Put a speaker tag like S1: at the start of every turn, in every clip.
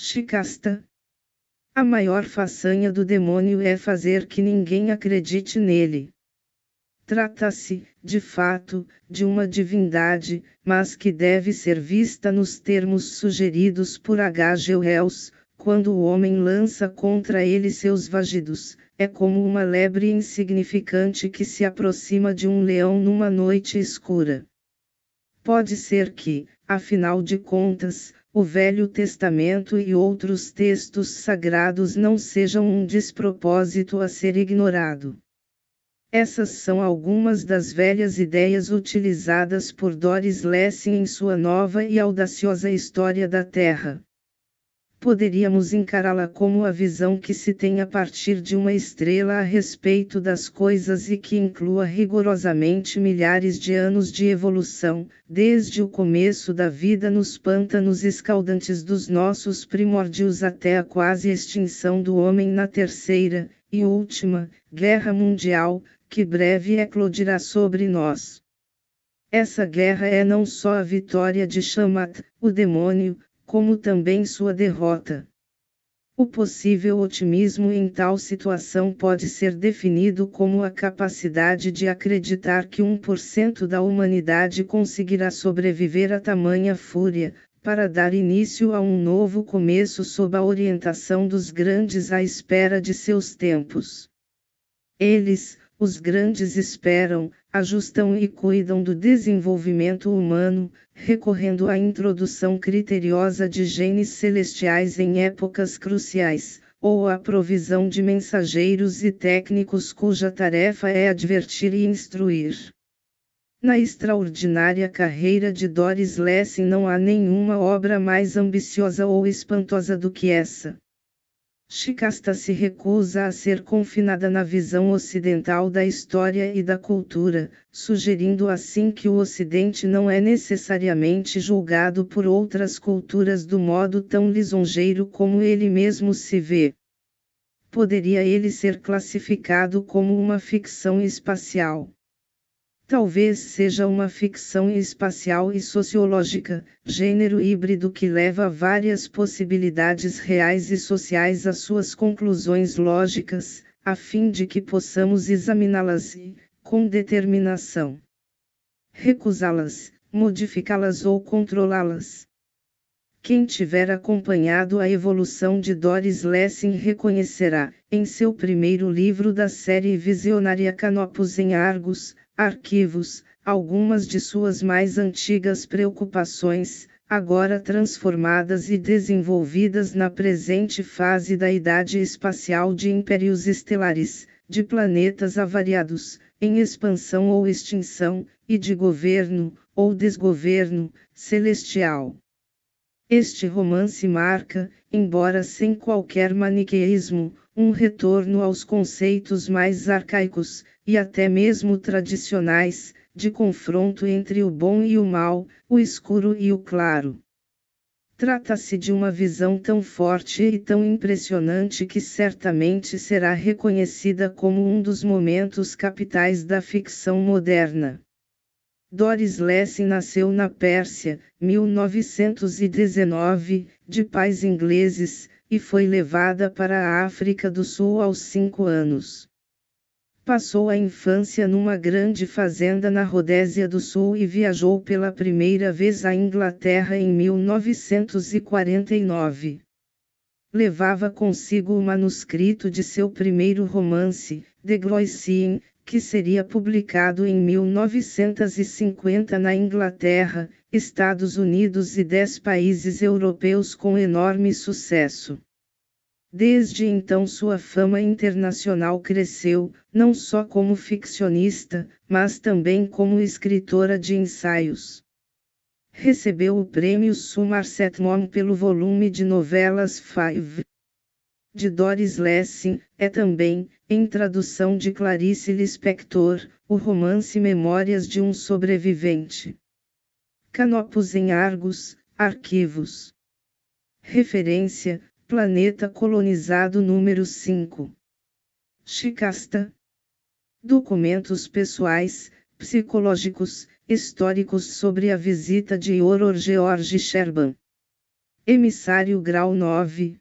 S1: Shikasta. A maior façanha do demônio é fazer que ninguém acredite nele. Trata-se, de fato, de uma divindade, mas que deve ser vista nos termos sugeridos por H.G. Wells, quando o homem lança contra ele seus vagidos. É como uma lebre insignificante que se aproxima de um leão numa noite escura. Pode ser que, afinal de contas, o Velho Testamento e outros textos sagrados não sejam um despropósito a ser ignorado. Essas são algumas das velhas ideias utilizadas por Doris Lessing em sua nova e audaciosa História da Terra. Poderíamos encará-la como a visão que se tem a partir de uma estrela a respeito das coisas e que inclua rigorosamente milhares de anos de evolução, desde o começo da vida nos pântanos escaldantes dos nossos primórdios até a quase extinção do homem na Terceira e Última Guerra Mundial, que breve eclodirá sobre nós. Essa guerra é não só a vitória de Shamat, o demônio, como também sua derrota. O possível otimismo em tal situação pode ser definido como a capacidade de acreditar que 1% da humanidade conseguirá sobreviver a tamanha fúria, para dar início a um novo começo sob a orientação dos grandes à espera de seus tempos. Eles, os grandes esperam, ajustam e cuidam do desenvolvimento humano, recorrendo à introdução criteriosa de genes celestiais em épocas cruciais, ou à provisão de mensageiros e técnicos cuja tarefa é advertir e instruir. Na extraordinária carreira de Doris Lessing não há nenhuma obra mais ambiciosa ou espantosa do que essa. Shikasta se recusa a ser confinada na visão ocidental da história e da cultura, sugerindo assim que o Ocidente não é necessariamente julgado por outras culturas do modo tão lisonjeiro como ele mesmo se vê. Poderia ele ser classificado como uma ficção espacial? Talvez seja uma ficção espacial e sociológica, gênero híbrido que leva várias possibilidades reais e sociais às suas conclusões lógicas, a fim de que possamos examiná-las e, com determinação, recusá-las, modificá-las ou controlá-las. Quem tiver acompanhado a evolução de Doris Lessing reconhecerá, em seu primeiro livro da série visionária Canopus em Argos, Arquivos, algumas de suas mais antigas preocupações, agora transformadas e desenvolvidas na presente fase da idade espacial de impérios estelares, de planetas avariados, em expansão ou extinção, e de governo, ou desgoverno, celestial. Este romance marca, embora sem qualquer maniqueísmo, um retorno aos conceitos mais arcaicos, e até mesmo tradicionais, de confronto entre o bom e o mal, o escuro e o claro. Trata-se de uma visão tão forte e tão impressionante que certamente será reconhecida como um dos momentos capitais da ficção moderna. Doris Lessing nasceu na Pérsia, 1919, de pais ingleses, e foi levada para a África do Sul aos 5 anos. Passou a infância numa grande fazenda na Rodésia do Sul e viajou pela primeira vez à Inglaterra em 1949. Levava consigo o manuscrito de seu primeiro romance, The Gloissine, que seria publicado em 1950 na Inglaterra, Estados Unidos e 10 países europeus com enorme sucesso. Desde então sua fama internacional cresceu, não só como ficcionista, mas também como escritora de ensaios. Recebeu o prêmio Somerset Maugham pelo volume de novelas Five de Doris Lessing, é também, em tradução de Clarice Lispector, o romance Memórias de um Sobrevivente. Canopus em Argos, Arquivos. Referência, Planeta Colonizado número 5. Shikasta. Documentos pessoais, psicológicos, históricos sobre a visita de Horror George Sherban. Emissário grau 9.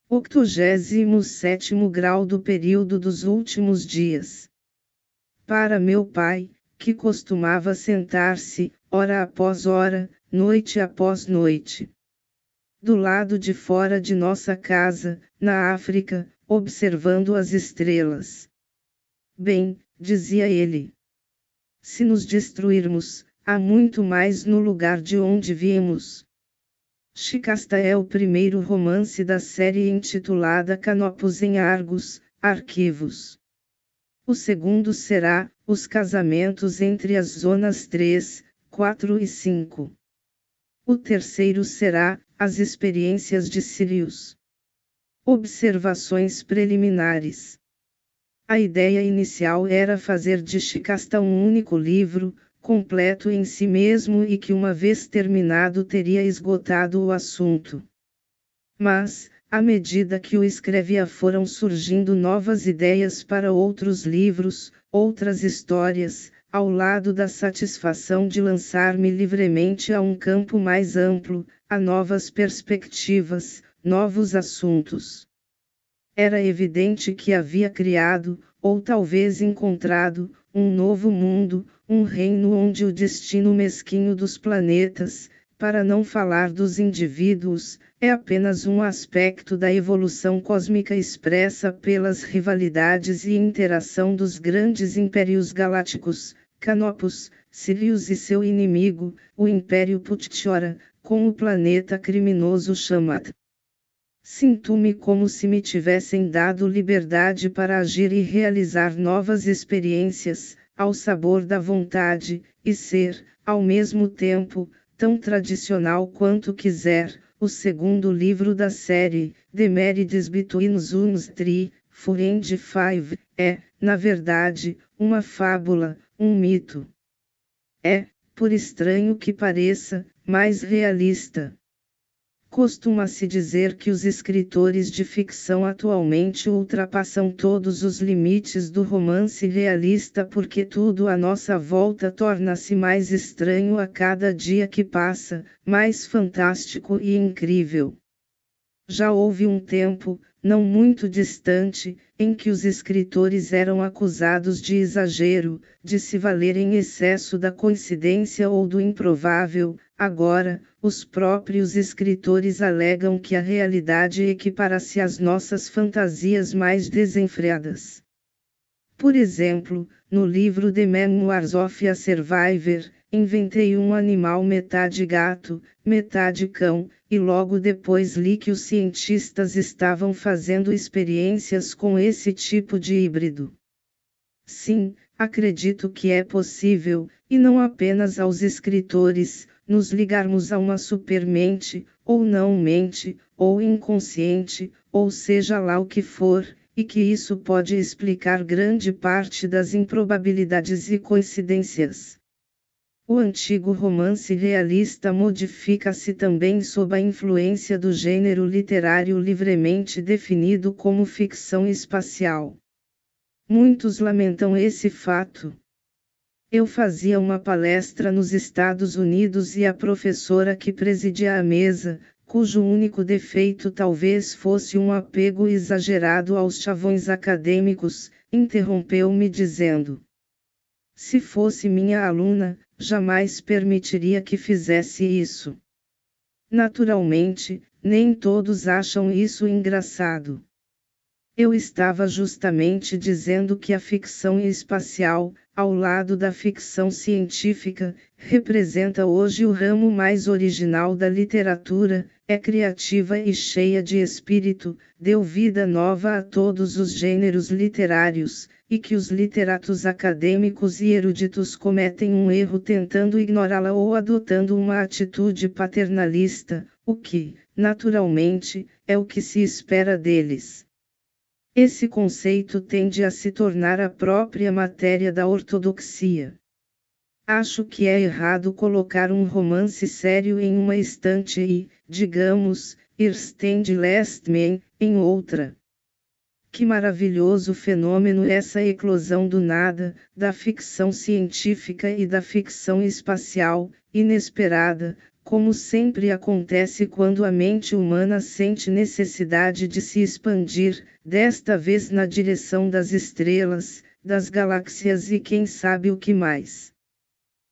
S1: 87º grau do período dos últimos dias. Para meu pai, que costumava sentar-se, hora após hora, noite após noite, do lado de fora de nossa casa, na África, observando as estrelas. Bem, dizia ele, se nos destruirmos, há muito mais no lugar de onde viemos. Shikasta é o primeiro romance da série intitulada Canopus em Argos, Arquivos. O segundo será Os Casamentos entre as Zonas 3, 4 e 5. O terceiro será As Experiências de Sirius. Observações preliminares. A ideia inicial era fazer de Shikasta um único livro, completo em si mesmo e que uma vez terminado teria esgotado o assunto. Mas, à medida que o escrevia foram surgindo novas ideias para outros livros, outras histórias, ao lado da satisfação de lançar-me livremente a um campo mais amplo, a novas perspectivas, novos assuntos. Era evidente que havia criado, ou talvez encontrado, um novo mundo, um reino onde o destino mesquinho dos planetas, para não falar dos indivíduos, é apenas um aspecto da evolução cósmica expressa pelas rivalidades e interação dos grandes impérios galácticos, Canopus, Sirius e seu inimigo, o Império Putchora, com o planeta criminoso Shamat. Sinto-me como se me tivessem dado liberdade para agir e realizar novas experiências, ao sabor da vontade, e ser, ao mesmo tempo, tão tradicional quanto quiser. O segundo livro da série, The Marriage Between Zones 3, 4 and 5, é, na verdade, uma fábula, um mito. É, por estranho que pareça, mais realista. Costuma-se dizer que os escritores de ficção atualmente ultrapassam todos os limites do romance realista porque tudo à nossa volta torna-se mais estranho a cada dia que passa, mais fantástico e incrível. Já houve um tempo, não muito distante, em que os escritores eram acusados de exagero, de se valer em excesso da coincidência ou do improvável. Agora, os próprios escritores alegam que a realidade equipara-se às nossas fantasias mais desenfreadas. Por exemplo, no livro The Memoirs of a Survivor, inventei um animal metade gato, metade cão, e logo depois li que os cientistas estavam fazendo experiências com esse tipo de híbrido. Sim, acredito que é possível, e não apenas aos escritores, nos ligarmos a uma supermente, ou não-mente, ou inconsciente, ou seja lá o que for, e que isso pode explicar grande parte das improbabilidades e coincidências. O antigo romance realista modifica-se também sob a influência do gênero literário livremente definido como ficção espacial. Muitos lamentam esse fato. Eu fazia uma palestra nos Estados Unidos e a professora que presidia a mesa, cujo único defeito talvez fosse um apego exagerado aos chavões acadêmicos, interrompeu-me dizendo: se fosse minha aluna, jamais permitiria que fizesse isso. Naturalmente, nem todos acham isso engraçado. Eu estava justamente dizendo que a ficção espacial, ao lado da ficção científica, representa hoje o ramo mais original da literatura, é criativa e cheia de espírito, deu vida nova a todos os gêneros literários, e que os literatos acadêmicos e eruditos cometem um erro tentando ignorá-la ou adotando uma atitude paternalista, o que, naturalmente, é o que se espera deles. Esse conceito tende a se tornar a própria matéria da ortodoxia. Acho que é errado colocar um romance sério em uma estante e, digamos, Ersten Last Man, em outra. Que maravilhoso fenômeno essa eclosão do nada, da ficção científica e da ficção espacial, inesperada, como sempre acontece quando a mente humana sente necessidade de se expandir, desta vez na direção das estrelas, das galáxias e quem sabe o que mais.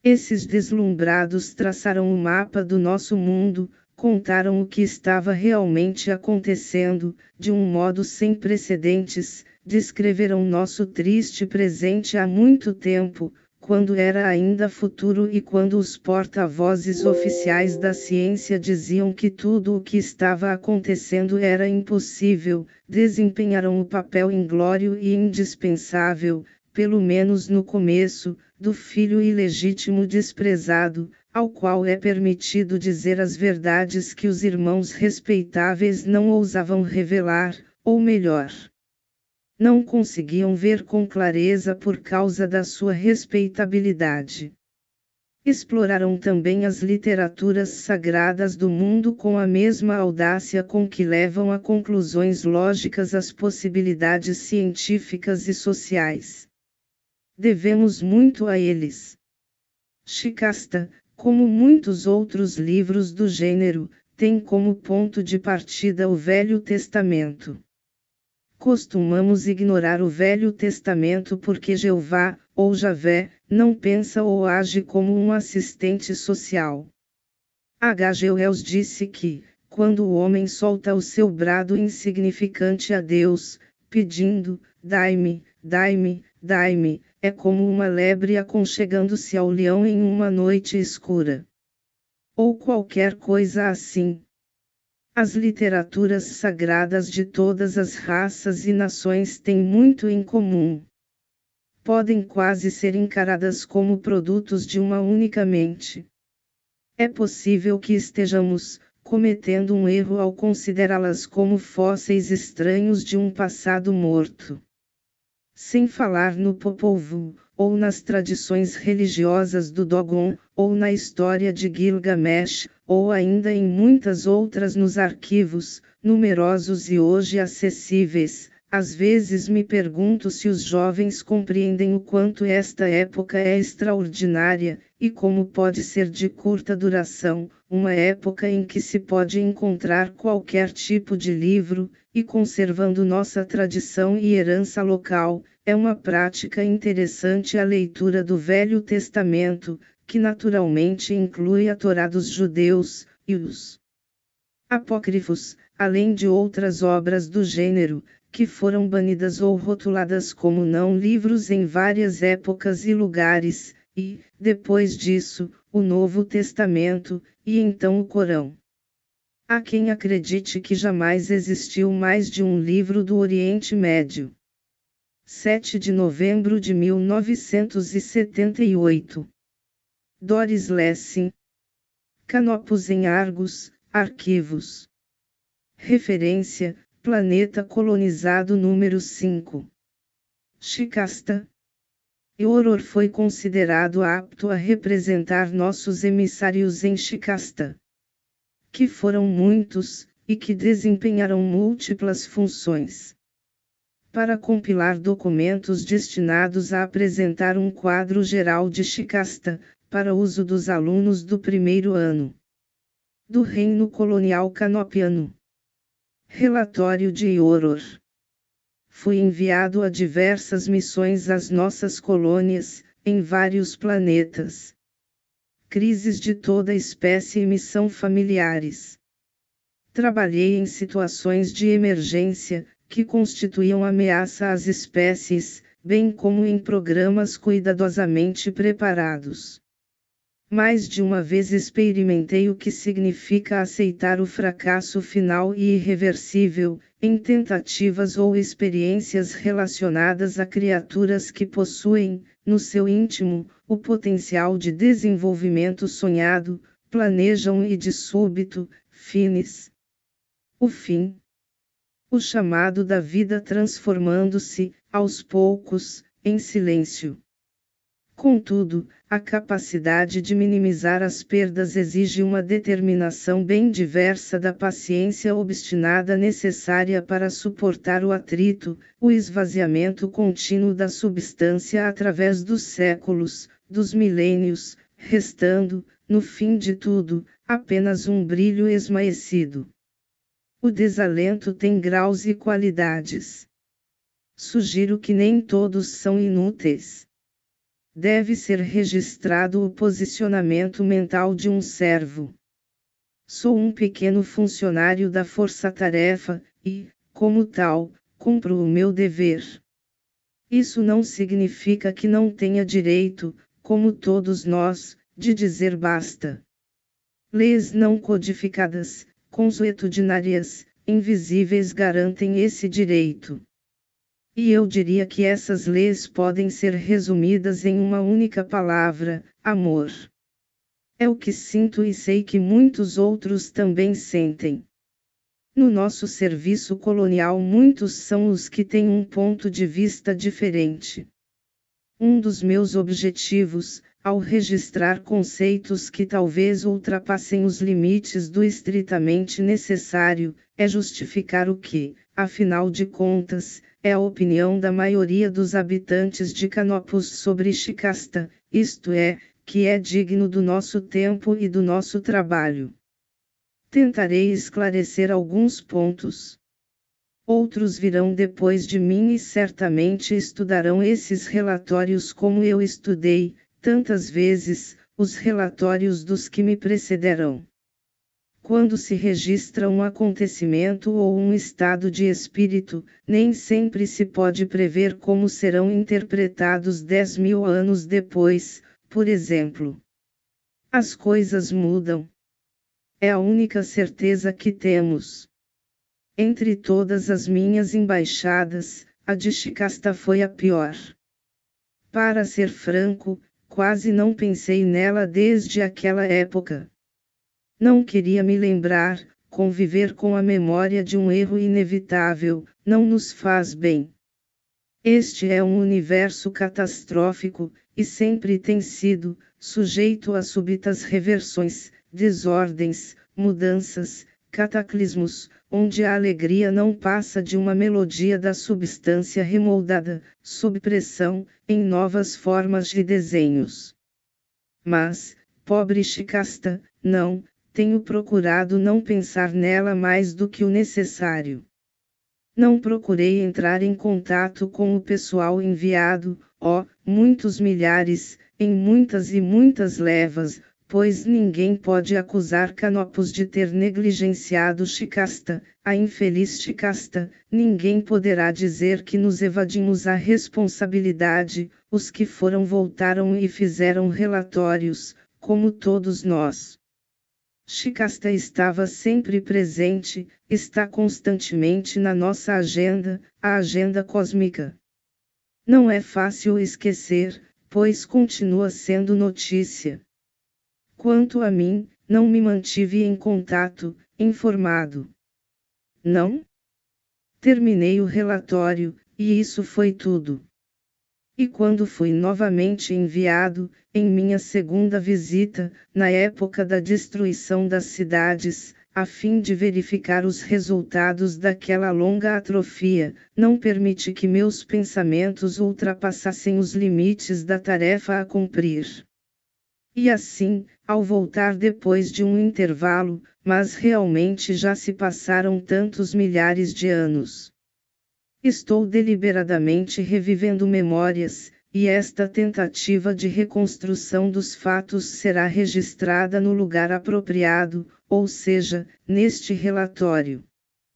S1: Esses deslumbrados traçaram o mapa do nosso mundo, contaram o que estava realmente acontecendo, de um modo sem precedentes, descreveram nosso triste presente há muito tempo, quando era ainda futuro e quando os porta-vozes oficiais da ciência diziam que tudo o que estava acontecendo era impossível, desempenharam o papel inglório e indispensável, pelo menos no começo, do filho ilegítimo desprezado, ao qual é permitido dizer as verdades que os irmãos respeitáveis não ousavam revelar, ou melhor, não conseguiam ver com clareza por causa da sua respeitabilidade. Exploraram também as literaturas sagradas do mundo com a mesma audácia com que levam a conclusões lógicas as possibilidades científicas e sociais. Devemos muito a eles. Shikasta, como muitos outros livros do gênero, tem como ponto de partida o Velho Testamento. Costumamos ignorar o Velho Testamento porque Jeová, ou Javé, não pensa ou age como um assistente social. H. G. Wells disse que, quando o homem solta o seu brado insignificante a Deus, pedindo, dai-me, dai-me, dai-me, é como uma lebre aconchegando-se ao leão em uma noite escura. Ou qualquer coisa assim. As literaturas sagradas de todas as raças e nações têm muito em comum. Podem quase ser encaradas como produtos de uma única mente. É possível que estejamos cometendo um erro ao considerá-las como fósseis estranhos de um passado morto. Sem falar no Popol Vuh, ou nas tradições religiosas do Dogon, ou na história de Gilgamesh, ou ainda em muitas outras nos arquivos, numerosos e hoje acessíveis, às vezes me pergunto se os jovens compreendem o quanto esta época é extraordinária, e como pode ser de curta duração, uma época em que se pode encontrar qualquer tipo de livro, e conservando nossa tradição e herança local, é uma prática interessante a leitura do Velho Testamento, que naturalmente inclui a Torá dos judeus, e os apócrifos, além de outras obras do gênero, que foram banidas ou rotuladas como não livros em várias épocas e lugares, e, depois disso, o Novo Testamento, e então o Corão. Há quem acredite que jamais existiu mais de um livro do Oriente Médio. 7 de novembro de 1978. Doris Lessing. Canopus em Argos, Arquivos. Referência, Planeta Colonizado número 5. Shikasta. Eoror foi considerado apto a representar nossos emissários em Shikasta, que foram muitos, e que desempenharam múltiplas funções. Para compilar documentos destinados a apresentar um quadro geral de Shikasta, para uso dos alunos do primeiro ano do Reino Colonial Canopiano. Relatório de Eoror. Fui enviado a diversas missões às nossas colônias, em vários planetas. Crises de toda espécie e missão familiares. Trabalhei em situações de emergência, que constituíam ameaça às espécies, bem como em programas cuidadosamente preparados. Mais de uma vez experimentei o que significa aceitar o fracasso final e irreversível, em tentativas ou experiências relacionadas a criaturas que possuem, no seu íntimo, o potencial de desenvolvimento sonhado, planejam e de súbito, finis. O fim. O chamado da vida transformando-se, aos poucos, em silêncio. Contudo, a capacidade de minimizar as perdas exige uma determinação bem diversa da paciência obstinada necessária para suportar o atrito, o esvaziamento contínuo da substância através dos séculos, dos milênios, restando, no fim de tudo, apenas um brilho esmaecido. O desalento tem graus e qualidades. Sugiro que nem todos são inúteis. Deve ser registrado o posicionamento mental de um servo. Sou um pequeno funcionário da força-tarefa, e, como tal, cumpro o meu dever. Isso não significa que não tenha direito, como todos nós, de dizer basta. Leis não codificadas, consuetudinárias, invisíveis garantem esse direito. E eu diria que essas leis podem ser resumidas em uma única palavra: amor. É o que sinto e sei que muitos outros também sentem. No nosso serviço colonial, muitos são os que têm um ponto de vista diferente. Um dos meus objetivos, ao registrar conceitos que talvez ultrapassem os limites do estritamente necessário, é justificar o que, afinal de contas, é a opinião da maioria dos habitantes de Canopus sobre Shikasta, isto é, que é digno do nosso tempo e do nosso trabalho. Tentarei esclarecer alguns pontos. Outros virão depois de mim e certamente estudarão esses relatórios como eu estudei, tantas vezes, os relatórios dos que me precederão. Quando se registra um acontecimento ou um estado de espírito, nem sempre se pode prever como serão interpretados 10.000 anos depois, por exemplo. As coisas mudam. É a única certeza que temos. Entre todas as minhas embaixadas, a de Shikasta foi a pior. Para ser franco, quase não pensei nela desde aquela época. Não queria me lembrar, conviver com a memória de um erro inevitável, não nos faz bem. Este é um universo catastrófico, e sempre tem sido, sujeito a súbitas reversões, desordens, mudanças, cataclismos, onde a alegria não passa de uma melodia da substância remoldada, sob pressão, em novas formas de desenhos. Mas, pobre Shikasta, não, tenho procurado não pensar nela mais do que o necessário. Não procurei entrar em contato com o pessoal enviado, muitos milhares, em muitas e muitas levas, pois ninguém pode acusar Canopus de ter negligenciado Shikasta, a infeliz Shikasta, ninguém poderá dizer que nos evadimos a responsabilidade, os que foram voltaram e fizeram relatórios, como todos nós. Shikasta estava sempre presente, está constantemente na nossa agenda, a agenda cósmica. Não é fácil esquecer, pois continua sendo notícia. Quanto a mim, não me mantive em contato, informado. Não? Terminei o relatório, e isso foi tudo. E quando fui novamente enviado, em minha segunda visita, na época da destruição das cidades, a fim de verificar os resultados daquela longa atrofia, não permiti que meus pensamentos ultrapassassem os limites da tarefa a cumprir. E assim, ao voltar depois de um intervalo, mas realmente já se passaram tantos milhares de anos. Estou deliberadamente revivendo memórias, e esta tentativa de reconstrução dos fatos será registrada no lugar apropriado, ou seja, neste relatório.